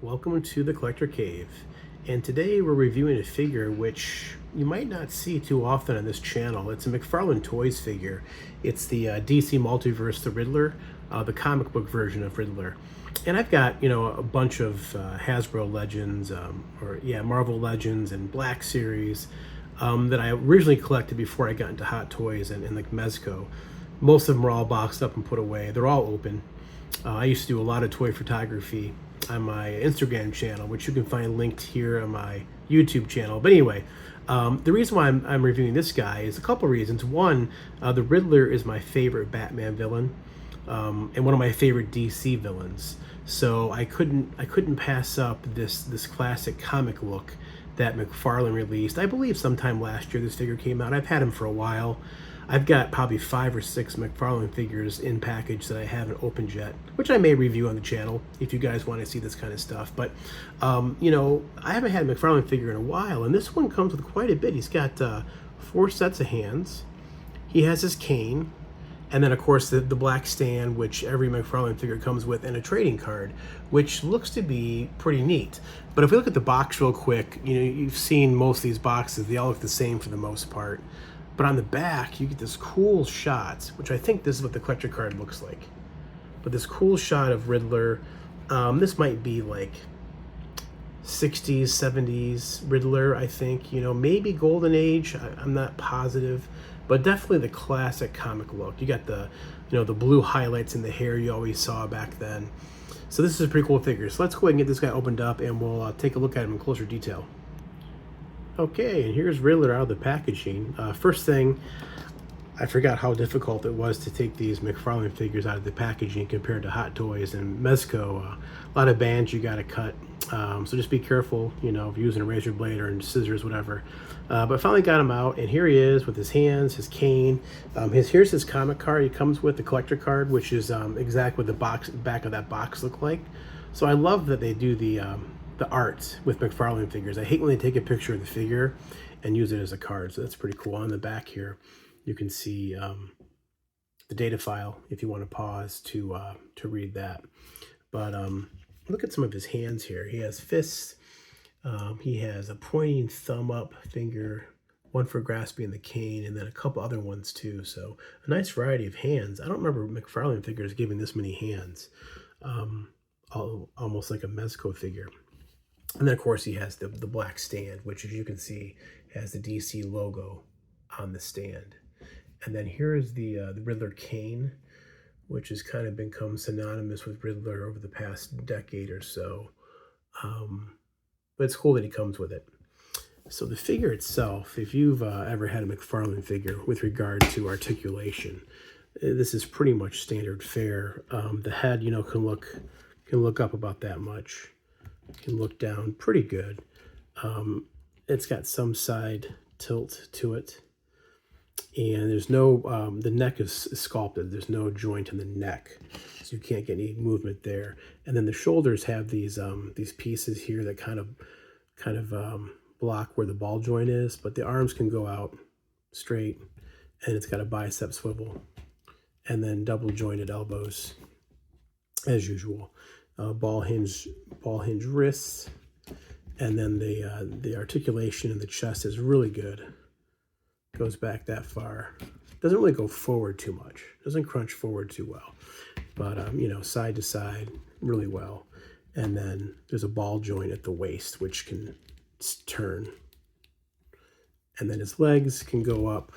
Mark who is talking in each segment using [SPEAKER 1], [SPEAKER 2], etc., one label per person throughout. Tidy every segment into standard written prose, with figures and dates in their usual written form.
[SPEAKER 1] Welcome to the Collector Cave, and today we're reviewing a figure which you might not see too often on this channel. It's a McFarlane Toys figure. It's the DC Multiverse, the Riddler, the comic book version of Riddler. And I've got, a bunch of Hasbro Legends, Marvel Legends and Black Series that I originally collected before I got into Hot Toys and like Mezco. Most of them are all boxed up and put away. They're all open. I used to do a lot of toy photography on my Instagram channel, which you can find linked here on my YouTube channel. But anyway, the reason why I'm reviewing this guy is a couple reasons. One, the Riddler is my favorite Batman villain, and one of my favorite DC villains. So I couldn't pass up this classic comic look that McFarlane released. I believe sometime last year this figure came out. I've had him for a while. I've got probably 5 or 6 McFarlane figures in package that I haven't opened yet, which I may review on the channel if you guys want to see this kind of stuff. But, I haven't had a McFarlane figure in a while, and this one comes with quite a bit. He's got 4 sets of hands. He has his cane, and then, of course, the black stand, which every McFarlane figure comes with, and a trading card, which looks to be pretty neat. But if we look at the box real quick, you've seen most of these boxes. They all look the same for the most part. But on the back, you get this cool shot, which I think this is what the collector card looks like. But this cool shot of Riddler, this might be like 60s, 70s Riddler, I think. Maybe Golden Age, I'm not positive. But definitely the classic comic look. You got the blue highlights in the hair you always saw back then. So this is a pretty cool figure. So let's go ahead and get this guy opened up, and we'll take a look at him in closer detail. Okay, and here's Riddler out of the packaging. First thing, I forgot how difficult it was to take these McFarlane figures out of the packaging compared to Hot Toys and Mezco. A lot of bands you got to cut, so just be careful, if you're using a razor blade or scissors, whatever. But finally got him out, and here he is with his hands, his cane. Here's his comic card. He comes with the collector card, which is exactly what the back of that box look like. So I love that they do the art with McFarlane figures. I hate when they take a picture of the figure and use it as a card, so that's pretty cool. On the back here, you can see the data file if you want to pause to read that. But look at some of his hands here. He has fists. He has a pointing thumb up finger, one for grasping the cane, and then a couple other ones too. So a nice variety of hands. I don't remember McFarlane figures giving this many hands. Almost like a Mezco figure. And then, of course, he has the black stand, which, as you can see, has the DC logo on the stand. And then here is the Riddler cane, which has kind of become synonymous with Riddler over the past decade or so. But it's cool that he comes with it. So the figure itself, if you've ever had a McFarlane figure with regard to articulation, this is pretty much standard fare. The head, can look up about that much. Can look down pretty good. It's got some side tilt to it, and there's no the neck is sculpted. There's no joint in the neck, so you can't get any movement there. And then the shoulders have these pieces here that kind of block where the ball joint is, but the arms can go out straight, and it's got a bicep swivel, and then double jointed elbows as usual. Ball hinge wrists, and then the articulation in the chest is really good. Goes back that far. Doesn't really go forward too much. Doesn't crunch forward too well, but side to side really well. And then there's a ball joint at the waist which can turn. And then his legs can go up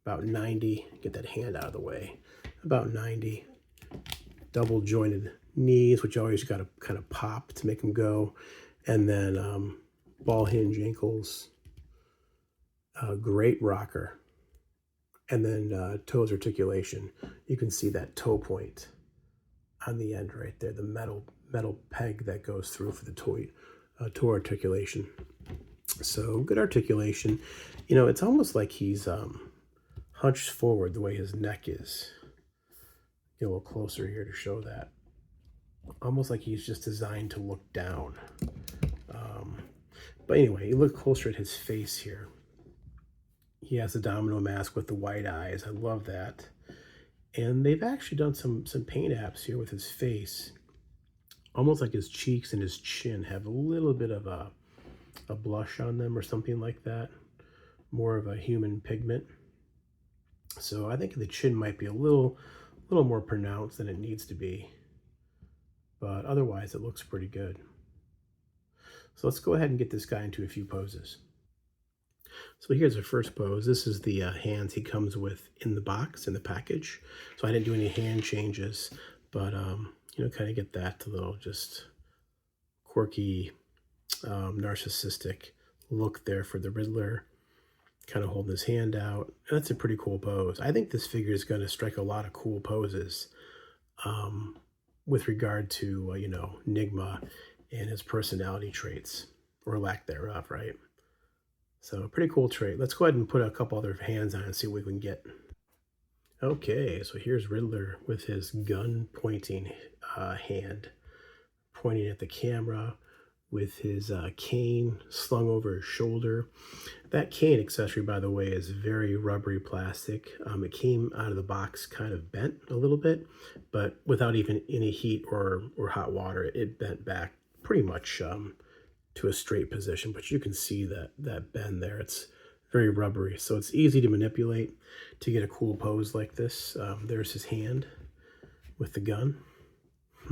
[SPEAKER 1] about 90. Get that hand out of the way. About 90. Double jointed knees, which you always got to kind of pop to make them go, and then ball hinge ankles, great rocker, and then toes articulation. You can see that toe point on the end right there, the metal peg that goes through for the toe articulation. So good articulation. It's almost like he's hunched forward the way his neck is. Get a little closer here to show that. Almost like he's just designed to look down. But anyway, you look closer at his face here. He has the domino mask with the white eyes. I love that. And they've actually done some paint apps here with his face. almost like his cheeks and his chin have a little bit of a blush on them or something like that, more of a human pigment. So I think the chin might be a little more pronounced than it needs to be, but otherwise it looks pretty good. So let's go ahead and get this guy into a few poses. So here's the first pose. This is the hands he comes with in the box, in the package. So I didn't do any hand changes, but you know, kind of get that little just quirky, narcissistic look there for the Riddler, kind of holding his hand out. And that's a pretty cool pose. I think this figure is going to strike a lot of cool poses with regard to, you know, Nigma and his personality traits, or lack thereof, right? So pretty cool trait. Let's go ahead and put a couple other hands on it and see what we can get. Okay, so here's Riddler with his gun pointing hand, pointing at the camera with his cane slung over his shoulder. That cane accessory, by the way, is very rubbery plastic. It came out of the box kind of bent a little bit, but without even any heat or hot water, it bent back pretty much to a straight position. But you can see that bend there. It's very rubbery, so it's easy to manipulate to get a cool pose like this. There's his hand with the gun.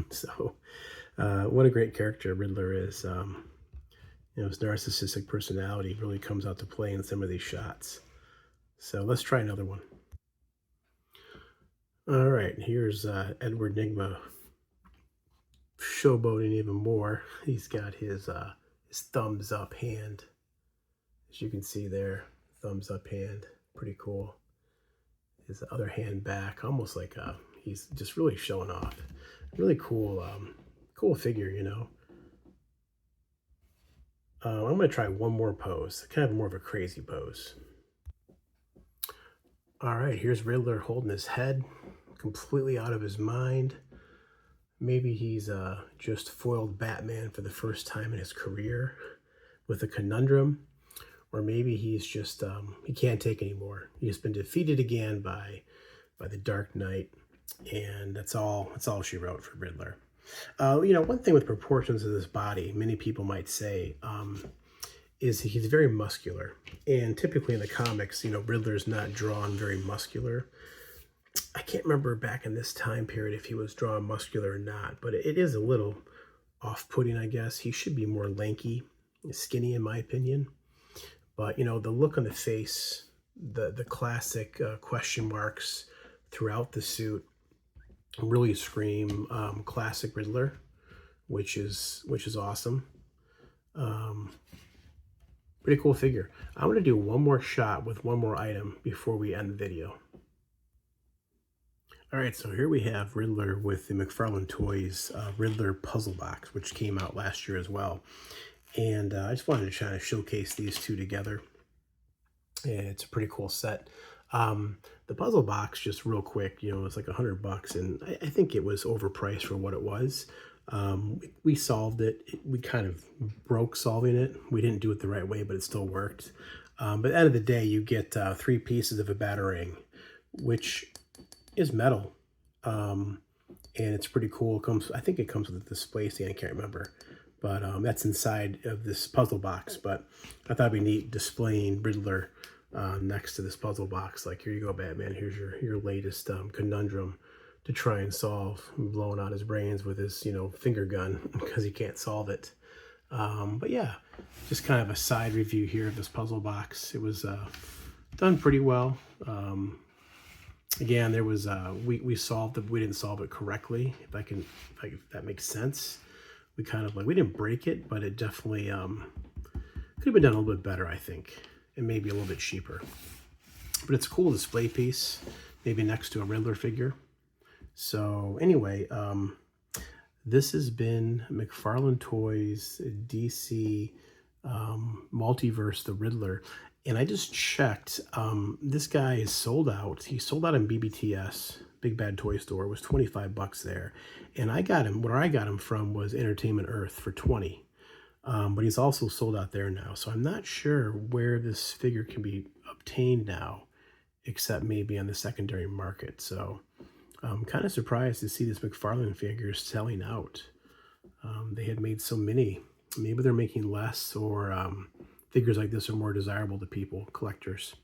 [SPEAKER 1] So what a great character Riddler is. You know, his narcissistic personality really comes out to play in some of these shots. So let's try another one. All right, here's Edward Nigma showboating even more. He's got his thumbs up hand. As you can see there, thumbs up hand, pretty cool. His other hand back, almost like he's just really showing off. Really cool, cool figure, you know. I'm gonna try one more pose, kind of more of a crazy pose. All right, here's Riddler holding his head, completely out of his mind. Maybe he's just foiled Batman for the first time in his career with a conundrum, or maybe he's just he can't take anymore. He's been defeated again by the Dark Knight, and that's all she wrote for Riddler. You know, one thing with proportions of this body, many people might say, is he's very muscular, and typically in the comics, you know, Riddler's not drawn very muscular. I can't remember back in this time period if he was drawn muscular or not, but it is a little off-putting, I guess. He should be more lanky, skinny, in my opinion. But, you know, the look on the face, the classic question marks throughout the suit really scream classic Riddler, which is awesome. Pretty cool figure. I'm going to do one more shot with one more item before we end the video. All right, so here we have Riddler with the McFarlane Toys Riddler puzzle box, which came out last year as well. And I just wanted to try to showcase these two together. It's a pretty cool set. The puzzle box, just real quick, you know, it's like $100, and I think it was overpriced for what it was. We solved it. We kind of broke solving it. We didn't do it the right way, but it still worked. But at the end of the day, you get 3 pieces of a batarang, which is metal, and it's pretty cool. It comes, I think it comes with a display stand, I can't remember, but that's inside of this puzzle box. But I thought it'd be neat displaying Riddler next to this puzzle box. Like, here you go, Batman, here's your latest conundrum to try and solve, blowing out his brains with his, you know, finger gun because he can't solve it. But yeah, just kind of a side review here of this puzzle box. It was done pretty well. Again, there was we solved it. We didn't solve it correctly. If that makes sense. We kind of we didn't break it, but it definitely could have been done a little bit better, I think, and maybe a little bit cheaper. But it's a cool display piece, maybe next to a Riddler figure. So anyway, this has been McFarlane Toys DC Multiverse the Riddler. And I just checked, this guy is sold out. He sold out in BBTS, Big Bad Toy Store. It was $25 there. And I got him, where I got him from was Entertainment Earth for $20. But he's also sold out there now. So I'm not sure where this figure can be obtained now, except maybe on the secondary market. So I'm kind of surprised to see this McFarlane figure selling out. they had made so many. Maybe they're making less, or figures like this are more desirable to people, collectors.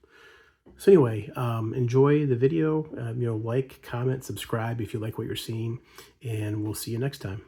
[SPEAKER 1] So anyway, enjoy the video. Like, comment, subscribe if you like what you're seeing, and we'll see you next time.